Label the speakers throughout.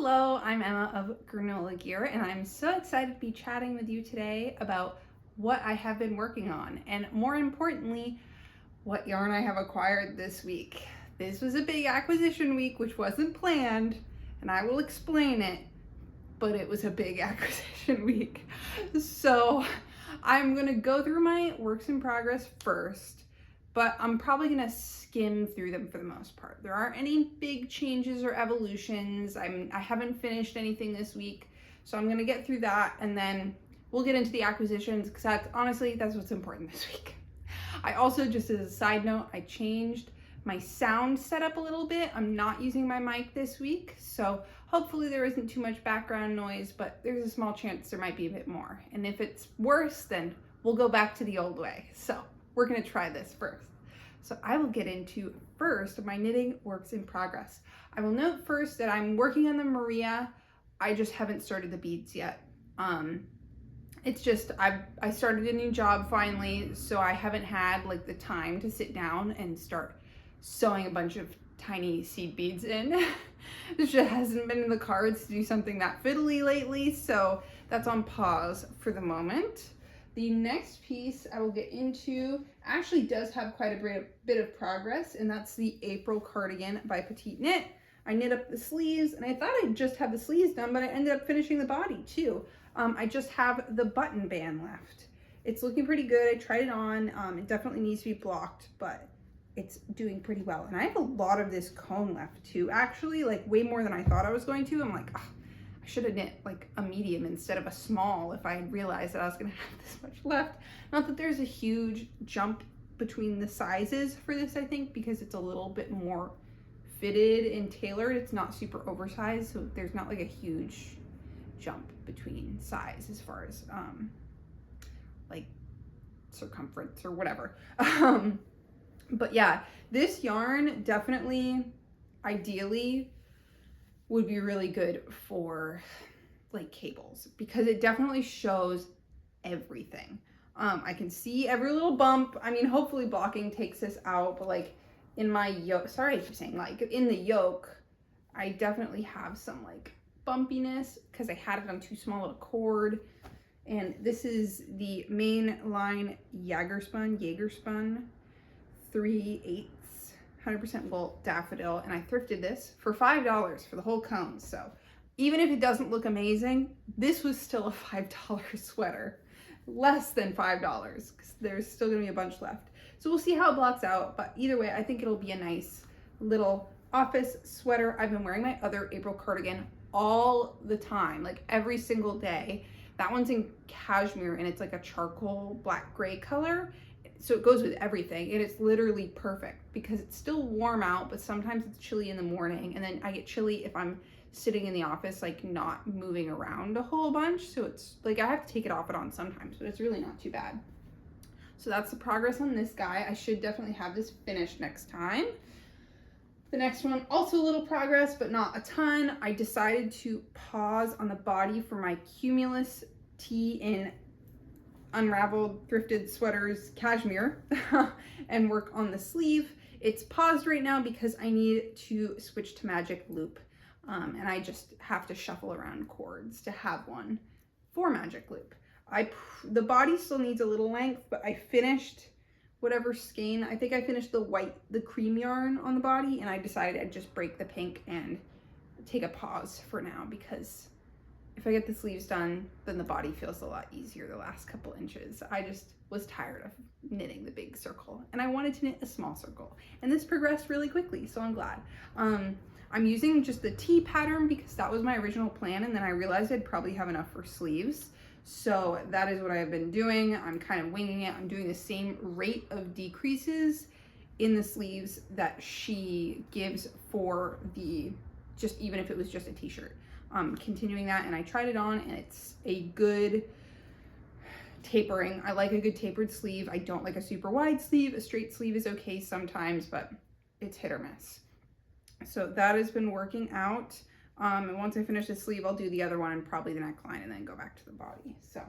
Speaker 1: Hello, I'm Emma of Granola Gear, and I'm so excited to be chatting with you today about what I have been working on, and more importantly, what yarn I have acquired this week. This was a big acquisition week, which wasn't planned, and I will explain it, but it was a big acquisition week. So I'm gonna go through my works in progress first, but I'm probably gonna skim through them for the most part. There aren't any big changes or evolutions. I haven't finished anything this week, so I'm gonna get through that, and then we'll get into the acquisitions, because that's what's important this week. I also, just as a side note, I changed my sound setup a little bit. I'm not using my mic this week, so hopefully there isn't too much background noise, but there's a small chance there might be a bit more. And if it's worse, then we'll go back to the old way. So we're gonna try this first. So I will get into first my knitting works in progress. I will note first that I'm working on the Maria. I just haven't started the beads yet. It's just, I started a new job finally, so I haven't had like the time to sit down and start sewing a bunch of tiny seed beads in. It just hasn't been in the cards to do something that fiddly lately, so that's on pause for the moment. The next piece I will get into actually does have quite a bit of progress, and that's the April cardigan by Petite Knit. I knit up the sleeves, and I thought I'd just have the sleeves done, but I ended up finishing the body too. I just have the button band left. It's looking pretty good. I tried it on. It definitely needs to be blocked, but it's doing pretty well. And I have a lot of this cone left too, actually, like way more than I thought I was going to. I'm like, oh, I should have knit like a medium instead of a small if I had realized that I was gonna have this much left. Not that there's a huge jump between the sizes for this, I think, because it's a little bit more fitted and tailored. It's not super oversized, so there's not like a huge jump between size as far as like circumference or whatever. But yeah, this yarn definitely, ideally, would be really good for like cables, because it definitely shows everything. I can see every little bump. I mean, hopefully blocking takes this out, but like in my yoke, sorry I keep saying like, in the yoke, I definitely have some like bumpiness because I had it on too small of a cord. And this is the main line Jagerspun 3/8 100% wool daffodil, and I thrifted this for $5 for the whole cone. So even if it doesn't look amazing, this was still a $5 sweater, less than $5, because there's still gonna be a bunch left. So we'll see how it blocks out, but either way, I think it'll be a nice little office sweater. I've been wearing my other April cardigan all the time, like every single day. That one's in cashmere, and it's like a charcoal black gray color. So it goes with everything, and it's literally perfect because it's still warm out, but sometimes it's chilly in the morning, and then I get chilly if I'm sitting in the office, like not moving around a whole bunch. So it's like I have to take it off and on sometimes, but it's really not too bad. So that's the progress on this guy. I should definitely have this finished next time. The next one, also a little progress, but not a ton. I decided to pause on the body for my Cumulus tee in Unraveled Thrifted Sweaters cashmere and work on the sleeve. It's paused right now because I need to switch to magic loop, and I just have to shuffle around cords to have one for magic loop. The body still needs a little length, but I finished whatever skein. I think I finished the cream yarn on the body, and I decided I'd just break the pink and take a pause for now, because if I get the sleeves done, then the body feels a lot easier the last couple inches. I just was tired of knitting the big circle, and I wanted to knit a small circle, and this progressed really quickly, so I'm glad. I'm using just the T pattern because that was my original plan, and then I realized I'd probably have enough for sleeves. So that is what I've been doing. I'm kind of winging it. I'm doing the same rate of decreases in the sleeves that she gives for the, just even if it was just a t-shirt. Continuing that, and I tried it on, and it's a good tapering. I like a good tapered sleeve. I don't like a super wide sleeve. A straight sleeve is okay sometimes, but it's hit or miss. So that has been working out. And once I finish the sleeve, I'll do the other one and probably the neckline, and then go back to the body. So,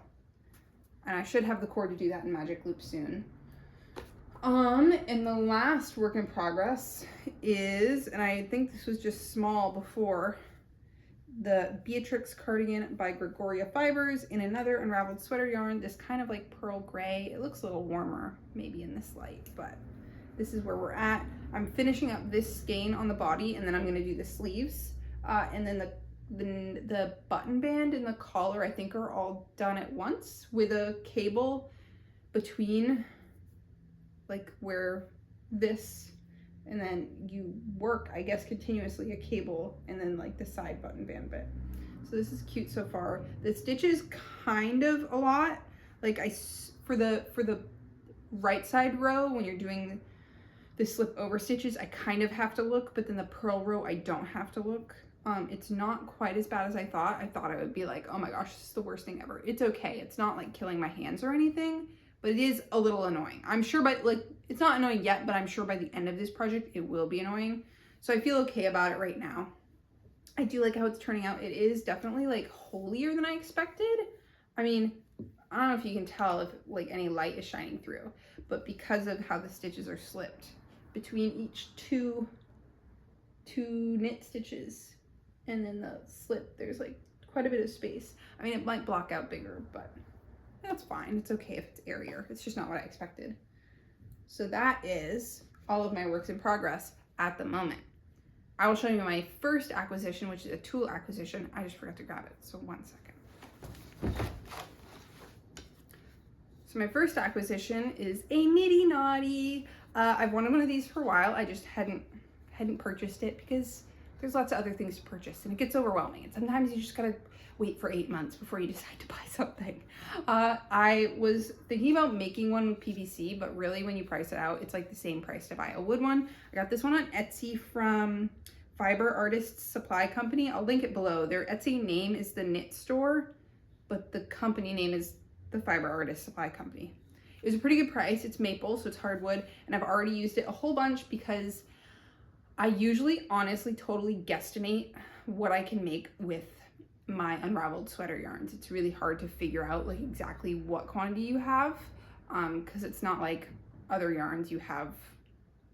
Speaker 1: and I should have the cord to do that in magic loop soon. And the last work in progress is, and I think this was just small before, the Beatrix cardigan by Gregoria Fibers in another unraveled sweater yarn, this kind of like pearl gray. It looks a little warmer maybe in this light, but this is where we're at. I'm finishing up this skein on the body, and then I'm gonna do the sleeves. And then the button band and the collar, I think, are all done at once with a cable between like where this, and then you work, I guess, continuously a cable and then like the side button band bit. So this is cute so far. The stitch is kind of a lot. Like for the right side row, when you're doing the slip over stitches, I kind of have to look, but then the purl row, I don't have to look. It's not quite as bad as I thought. I thought I would be like, oh my gosh, this is the worst thing ever. It's okay. It's not like killing my hands or anything, but it is a little annoying. I'm sure it's not annoying yet, but I'm sure by the end of this project, it will be annoying. So I feel okay about it right now. I do like how it's turning out. It is definitely like holier than I expected. I mean, I don't know if you can tell if like any light is shining through, but because of how the stitches are slipped between each two knit stitches and then the slip, there's like quite a bit of space. I mean, it might block out bigger, but that's fine. It's okay if it's airier. It's just not what I expected. So that is all of my works in progress at the moment. I will show you my first acquisition, which is a tulle acquisition. I just forgot to grab it, so 1 second. So my first acquisition is a Nitty Naughty. I've wanted one of these for a while. I just hadn't purchased it because there's lots of other things to purchase and it gets overwhelming. And sometimes you just gotta wait for 8 months before you decide to buy something. I was thinking about making one with PVC, but really when you price it out, it's like the same price to buy a wood one. I got this one on Etsy from Fiber Artists Supply Company. I'll link it below. Their Etsy name is The Knit Store, but the company name is the Fiber Artists Supply Company. It was a pretty good price. It's maple, so it's hardwood, and I've already used it a whole bunch because I usually honestly totally guesstimate what I can make with my unraveled sweater yarns. It's really hard to figure out like exactly what quantity you have, because it's not like other yarns you have,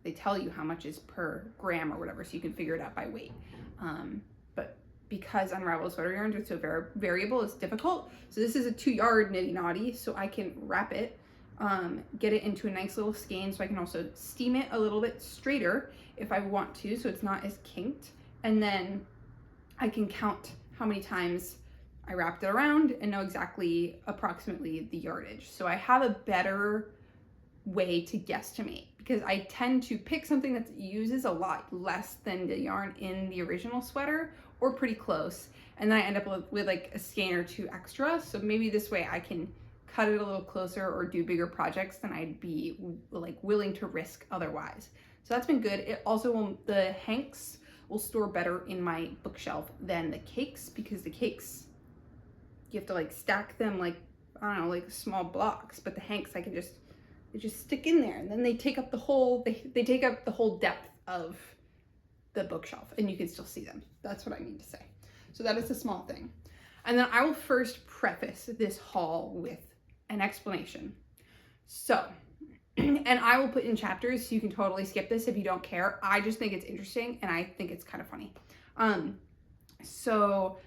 Speaker 1: they tell you how much is per gram or whatever, so you can figure it out by weight. But because unraveled sweater yarns are so variable, it's difficult. So this is a 2-yard Nitty Naughty, so I can wrap it, get it into a nice little skein, so I can also steam it a little bit straighter if I want to, so it's not as kinked. And then I can count how many times I wrapped it around and know exactly approximately the yardage. So I have a better way to guesstimate because I tend to pick something that uses a lot less than the yarn in the original sweater or pretty close. And then I end up with like a skein or 2 extra. So maybe this way I can cut it a little closer or do bigger projects than I'd be like willing to risk otherwise. So that's been good. It also the hanks will store better in my bookshelf than the cakes, because the cakes, you have to like stack them like, I don't know, like small blocks, but the hanks I can they just stick in there, and then they take up the whole, they take up the whole depth of the bookshelf and you can still see them. That's what I mean to say. So that is a small thing. And then I will first preface this haul with an explanation. So, and I will put in chapters, so you can totally skip this if you don't care. I just think it's interesting and I think it's kind of funny. So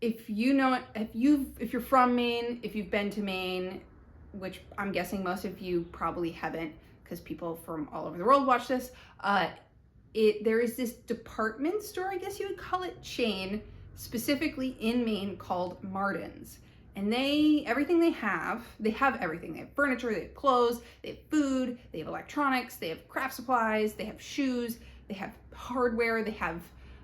Speaker 1: if you know, if you're from Maine, if you've been to Maine, which I'm guessing most of you probably haven't, because people from all over the world watch this, there is this department store, I guess you would call it, chain, specifically in Maine, called Martin's. And everything they have everything. They have furniture, they have clothes, they have food, they have electronics, they have craft supplies, they have shoes, they have hardware, they have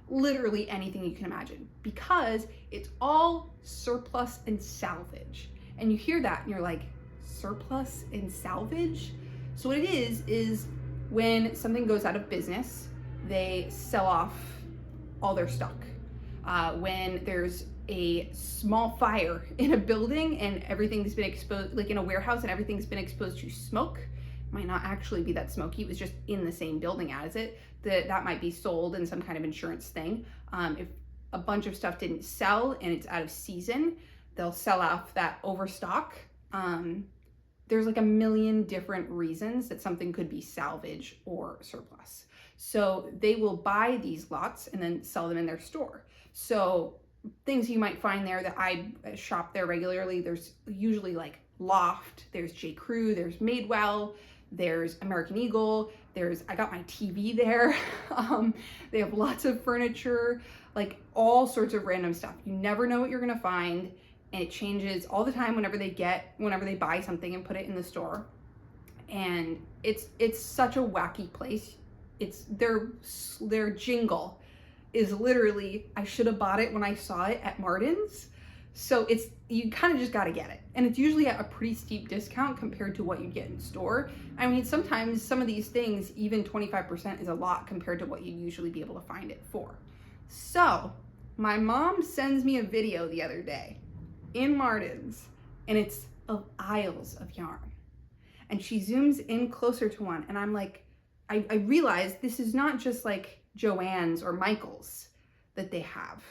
Speaker 1: literally anything you can imagine, because it's all surplus and salvage. And you hear that and you're like, surplus and salvage? So what it is when something goes out of business, they sell off all their stock. When there's a small fire in a building and everything's been exposed, like in a warehouse, and everything's been exposed to smoke, it might not actually be that smoky, it was just in the same building as it, that might be sold in some kind of insurance thing. If a bunch of stuff didn't sell and it's out of season, they'll sell off that overstock. There's like a million different reasons that something could be salvage or surplus. So they will buy these lots and then sell them in their store. So things you might find there that I shop there regularly, there's usually like Loft, there's J. Crew, there's Madewell, there's American Eagle, I got my TV there. They have lots of furniture, like all sorts of random stuff. You never know what you're gonna find, and it changes all the time whenever they buy something and put it in the store. And it's such a wacky place. It's their jingle is literally, I should have bought it when I saw it at Martin's. So you kind of just got to get it. And it's usually at a pretty steep discount compared to what you get in store. I mean, sometimes some of these things, even 25% is a lot compared to what you'd usually be able to find it for. So my mom sends me a video the other day in Martin's, and it's of aisles of yarn. And she zooms in closer to one, and I'm like, I realized this is not just like Joann's or Michael's that they have,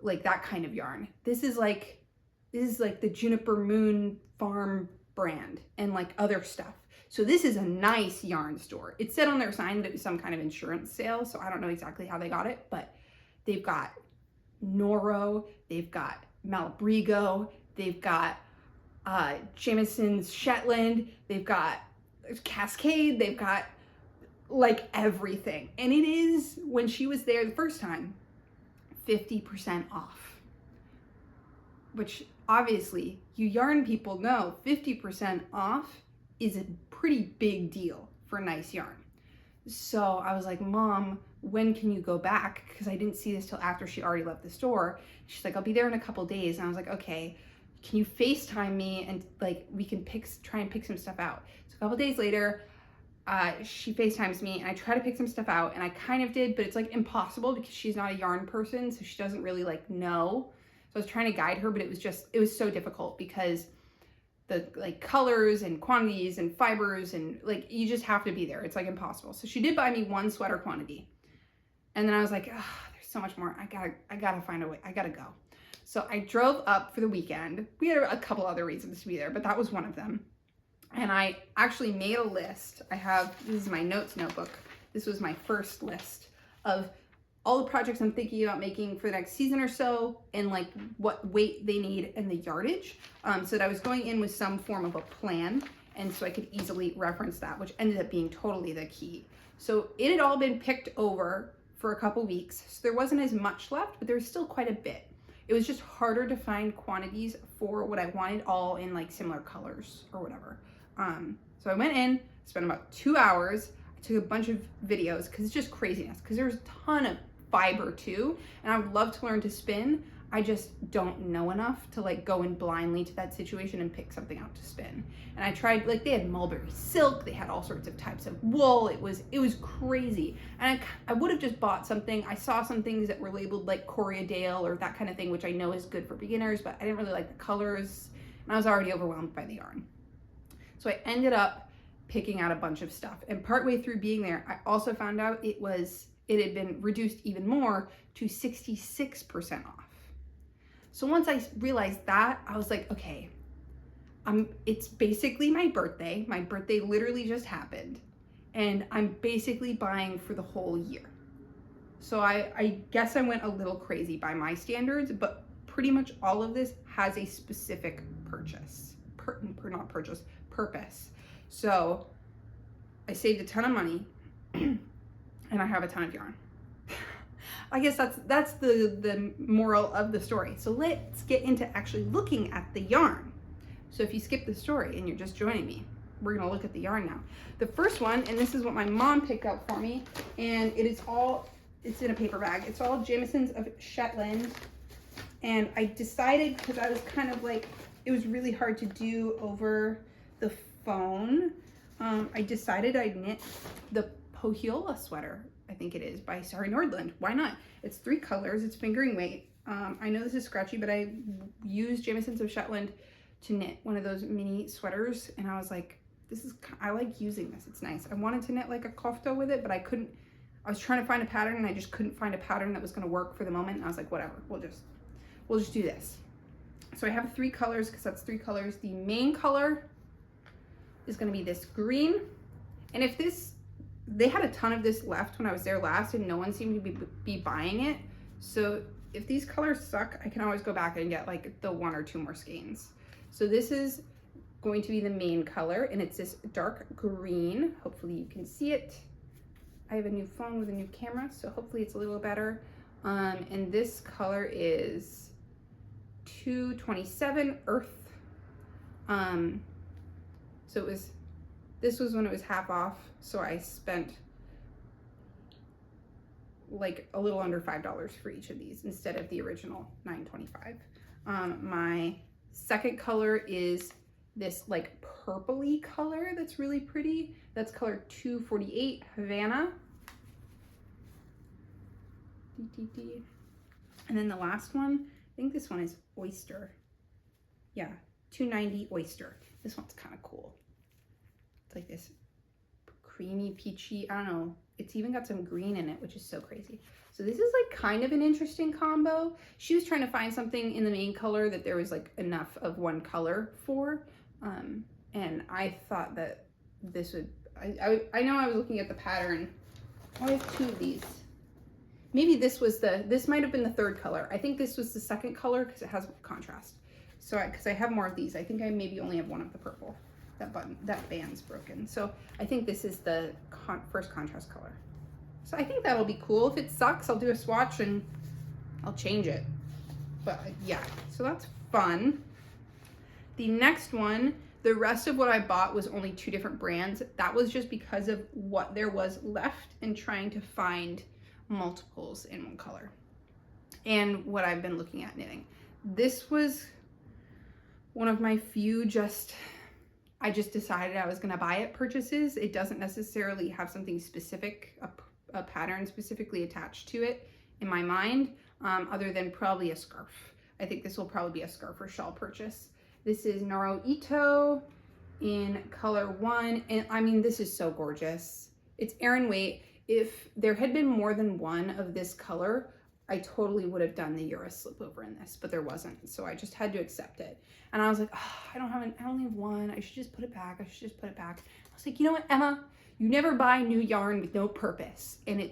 Speaker 1: like that kind of yarn. This is like the Juniper Moon Farm brand and like other stuff. So this is a nice yarn store. It said on their sign that it was some kind of insurance sale, so I don't know exactly how they got it, but they've got Noro, they've got Malabrigo, they've got Jamieson's Shetland, they've got Cascade, they've got like everything. And it is, when she was there the first time, 50% off. Which obviously, you yarn people know 50% off is a pretty big deal for nice yarn. So I was like, Mom, when can you go back? Because I didn't see this till after she already left the store. She's like, I'll be there in a couple days. And I was like, okay, can you FaceTime me and like we can try and pick some stuff out. So a couple days later, she FaceTimes me and I try to pick some stuff out, and I kind of did, but it's like impossible because she's not a yarn person, so she doesn't really like know. So I was trying to guide her, but it was so difficult because the like colors and quantities and fibers and like you just have to be there. It's like impossible. So she did buy me one sweater quantity. And then I was like, oh, there's so much more. I gotta find a way. I gotta go. So I drove up for the weekend. We had a couple other reasons to be there, but that was one of them. And I actually made a list. This is my notes notebook. This was my first list of all the projects I'm thinking about making for the next season or so, and like what weight they need and the yardage. So that I was going in with some form of a plan, and so I could easily reference that, which ended up being totally the key. So it had all been picked over for a couple weeks, so there wasn't as much left, but there was still quite a bit. It was just harder to find quantities for what I wanted, all in like similar colors or whatever. So I went in, spent about 2 hours. I took a bunch of videos because it's just craziness, because there's a ton of fiber too, and I would love to learn to spin. I just don't know enough to like go in blindly to that situation and pick something out to spin. And I tried, like they had mulberry silk, they had all sorts of types of wool. It was crazy. And I would have just bought something. I saw some things that were labeled like Corriedale or that kind of thing, which I know is good for beginners, but I didn't really like the colors, and I was already overwhelmed by the yarn. So I ended up picking out a bunch of stuff. And partway through being there, I also found out it had been reduced even more to 66% off. So once I realized that, I was like, okay, it's basically my birthday. My birthday literally just happened, and I'm basically buying for the whole year. So I guess I went a little crazy by my standards, but pretty much all of this has a specific purpose. So I saved a ton of money and I have a ton of yarn. I guess that's the moral of the story. So let's get into actually looking at the yarn. So if you skip the story and you're just joining me, we're gonna look at the yarn now. The first one, and this is what my mom picked up for me, and it's in a paper bag. It's all Jamieson's of Shetland. And I decided, because I was kind of like, it was really hard to do over the phone, I decided I'd knit the Pohjola sweater, I think it is, by Sari Nordland. Why not? It's 3 colors, it's fingering weight. I know this is scratchy, but I used Jamieson's of Shetland to knit one of those mini sweaters, and I was like, I like using this, it's nice. I wanted to knit like a kofta with it, but I couldn't. I was trying to find a pattern, and I just couldn't find a pattern that was gonna work for the moment, and I was like, whatever, we'll just do this. So I have 3 colors, because that's 3 colors. The main color is gonna be this green, and if this they had a ton of this left when I was there last and no one seemed to be buying it. So if these colors suck, I can always go back and get like the 1 or 2 more skeins. So this is going to be the main color, and it's this dark green. Hopefully you can see it. I have a new phone with a new camera, so hopefully it's a little better. And this color is 227 Earth. So this was when it was half off, so I spent like a little under $5 for each of these instead of the original $9.25. My second color is this like purpley color that's really pretty. That's color 248 Havana. And then the last one, I think this one is Oyster. Yeah, 290 Oyster. This one's kind of cool. It's like this creamy, peachy, I don't know. It's even got some green in it, which is so crazy. So this is like kind of an interesting combo. She was trying to find something in the main color that there was like enough of one color for. And I thought that this would, I know I was looking at the pattern. Oh, I have 2 of these. Maybe this might have been the third color. I think this was the second color because it has contrast. So because I have more of these, I think I maybe only have 1 of the purple. That band's broken. So I think this is the first contrast color. So I think that'll be cool. If it sucks, I'll do a swatch and I'll change it. But yeah, so that's fun. The next one, the rest of what I bought was only 2 different brands. That was just because of what there was left and trying to find multiples in one color and what I've been looking at knitting. This was one of my few I just decided I was gonna buy it purchases. It doesn't necessarily have something specific, a pattern specifically attached to it in my mind, other than probably a scarf. I think this will probably be a scarf or shawl purchase. This is Noro Ito in color 1. And I mean, this is so gorgeous. It's Aran weight. If there had been more than one of this color, I totally would have done the Euro slip over in this, but there wasn't. So I just had to accept it. And I was like, oh, I only have 1. I should just put it back. I was like, you know what, Emma, you never buy new yarn with no purpose. And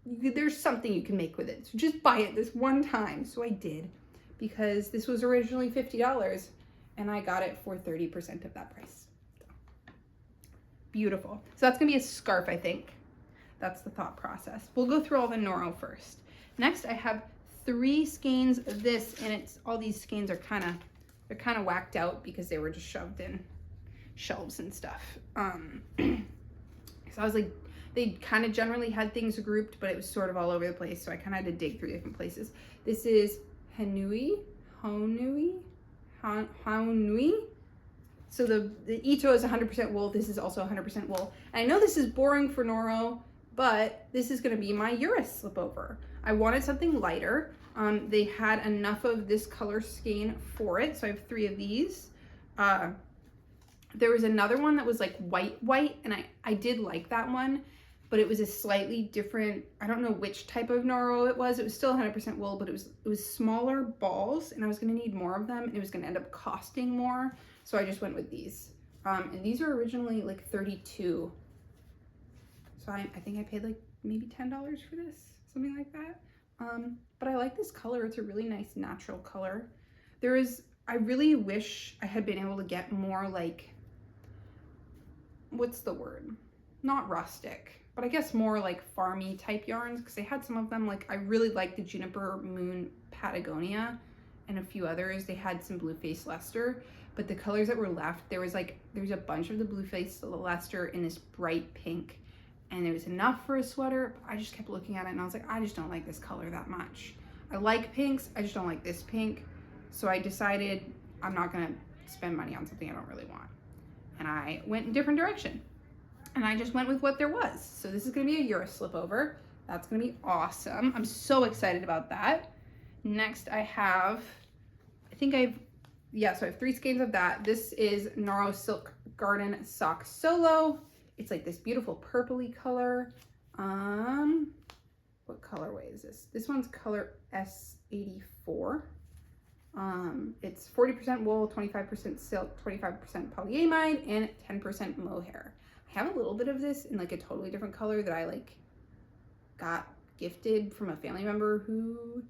Speaker 1: there's something you can make with it. So just buy it this one time. So I did, because this was originally $50 and I got it for 30% of that price. So, beautiful. So that's gonna be a scarf, I think. That's the thought process. We'll go through all the Noro first. Next, I have 3 skeins of this, and all these skeins are they're kind of whacked out because they were just shoved in shelves and stuff. So I was like, they kind of generally had things grouped, but it was sort of all over the place. So I kind of had to dig through different places. This is Hanui. So the Ito is 100% wool. This is also 100% wool. And I know this is boring for Noro, but this is going to be my Eurus slipover. I wanted something lighter. They had enough of this color skein for it, so I have 3 of these. There was another one that was like white, and I did like that one, but it was a slightly different, I don't know which type of Noro it was. It was still 100% wool, but it was smaller balls, and I was going to need more of them, and it was going to end up costing more, so I just went with these. And these were originally like $32. So I think I paid like maybe $10 for this, something like that. But I like this color. It's a really nice natural color. I really wish I had been able to get more like, what's the word? Not rustic, but I guess more like farmy type yarns, because they had some of them, like I really like the Juniper Moon Patagonia and a few others. They had some Blue Face Leicester, but the colors that were left, there was a bunch of the Blue Face Leicester in this bright pink. And it was enough for a sweater, but I just kept looking at it and I was like, I just don't like this color that much. I like pinks, I just don't like this pink. So I decided I'm not gonna spend money on something I don't really want. And I went in a different direction. And I just went with what there was. So this is gonna be a Euro slipover. That's gonna be awesome. I'm so excited about that. Next I have, so I have 3 skeins of that. This is Noro Silk Garden Sock Solo. It's like this beautiful purpley color. What colorway is this? This one's color S84. It's 40% wool, 25% silk, 25% polyamide, and 10% mohair. I I have a little bit of this in like a totally different color that I like got gifted from a family member who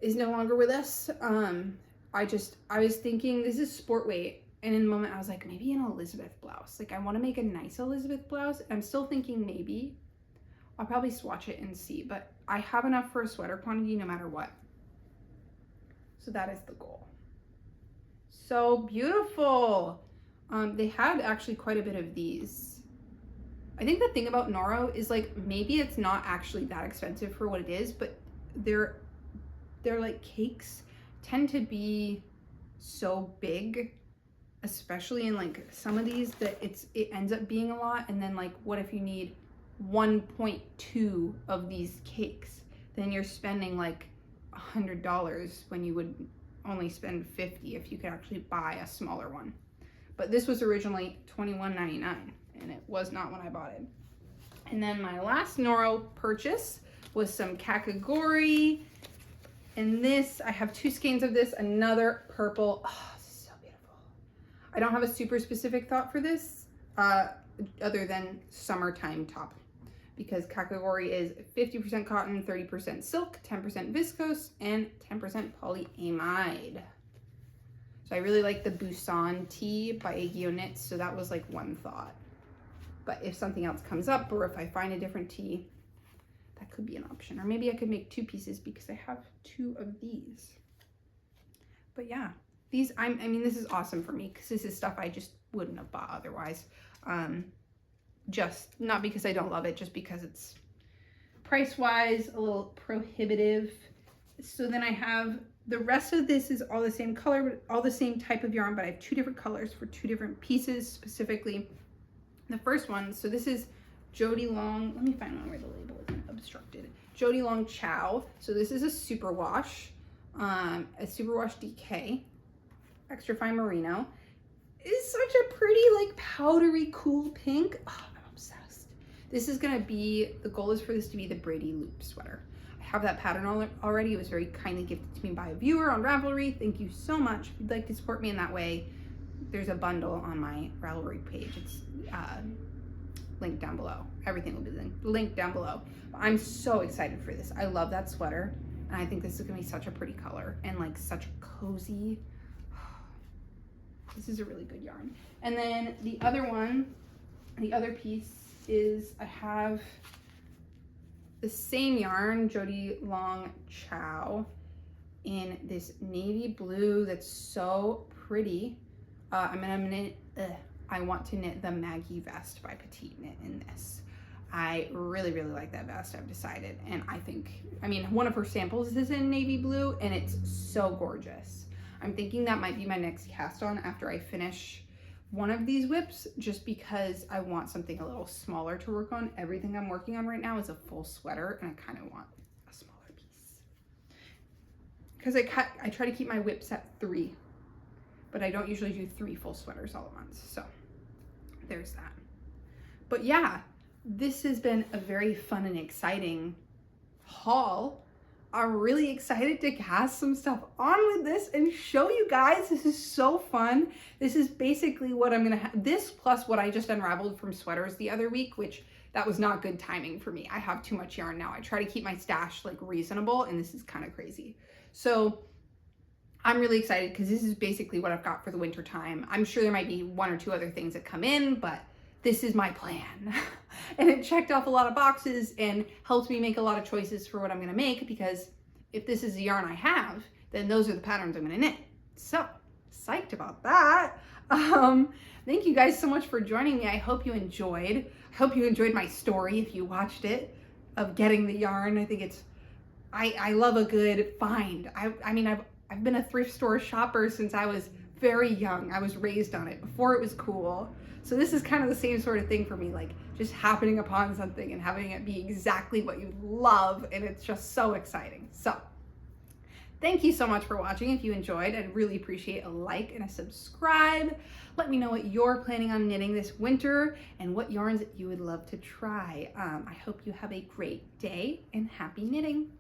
Speaker 1: is no longer with us. I was thinking this is sport weight, and in the moment I was like, maybe an Elizabeth blouse. Like I want to make a nice Elizabeth blouse. I'm still thinking maybe. I'll probably swatch it and see, but I have enough for a sweater quantity no matter what. So that is the goal. So beautiful. They had actually quite a bit of these. I think the thing about Noro is like, maybe it's not actually that expensive for what it is, but they're like cakes tend to be so big, especially in like some of these, that it ends up being a lot. And then like, what if you need 1.2 of these cakes? Then you're spending like $100 when you would only spend $50 if you could actually buy a smaller one. But this was originally $21.99, and it was not when I bought it. And then my last Noro purchase was some kakigori. And this, I have 2 skeins of this, another purple. Oh, this is so beautiful. I don't have a super specific thought for this, other than summertime top, because kakigori is 50% cotton, 30% silk, 10% viscose, and 10% polyamide. So I really like the Busan tee by Agio Knits, so that was like one thought. But if something else comes up, or if I find a different tee, that could be an option. Or maybe I could make 2 pieces because I have 2 of these. But yeah, these, I mean, this is awesome for me because this is stuff I just wouldn't have bought otherwise. Just not because I don't love it, just because it's price-wise a little prohibitive. So then I have the rest of this is all the same color, but all the same type of yarn, but I have 2 different colors for 2 different pieces specifically. The first one, so this is Jody Long. Let me find one where the label isn't obstructed. Jody Long Chow. So this is a superwash, DK, extra fine merino. It's such a pretty like powdery cool pink. Oh, I'm obsessed. This is gonna be, the goal is for this to be the Brady Loop sweater. I have that pattern already. It was very kindly gifted to me by a viewer on Ravelry. Thank you so much. If you'd like to support me in that way, there's a bundle on my Ravelry page. It's linked down below. Everything will be linked down below. But I'm so excited for this. I love that sweater, and I think this is gonna be such a pretty color and like such a cozy. This is a really good yarn. And then the other one, the other piece is I have the same yarn, Jody Long Chow, in this navy blue that's so pretty. I want to knit the Maggie vest by Petite Knit in this. I really, really like that vest, I've decided. And I think, I mean, one of her samples is in navy blue and it's so gorgeous. I'm thinking that might be my next cast on after I finish one of these whips, just because I want something a little smaller to work on. Everything I'm working on right now is a full sweater, and I kind of want a smaller piece. Because I try to keep my whips at 3, but I don't usually do 3 full sweaters all at once. So there's that. But yeah, this has been a very fun and exciting haul. I'm really excited to cast some stuff on with this and show you guys. This is so fun. This is basically what I'm gonna have. This plus what I just unraveled from sweaters the other week, which that was not good timing for me. I have too much yarn now. I try to keep my stash like reasonable, and this is kind of crazy. So I'm really excited because this is basically what I've got for the winter time. I'm sure there might be 1 or 2 other things that come in, but this is my plan. And it checked off a lot of boxes and helped me make a lot of choices for what I'm gonna make, because if this is the yarn I have, then those are the patterns I'm gonna knit. So psyched about that. Thank you guys so much for joining me. I hope you enjoyed. I hope you enjoyed my story if you watched it of getting the yarn. I think it's, I love a good find. I mean, I've been a thrift store shopper since I was very young. I was raised on it before it was cool. So this is kind of the same sort of thing for me, like just happening upon something and having it be exactly what you love, and it's just so exciting. So thank you so much for watching. If you enjoyed, I'd really appreciate a like and a subscribe. Let me know what you're planning on knitting this winter and what yarns you would love to try. I hope you have a great day and happy knitting.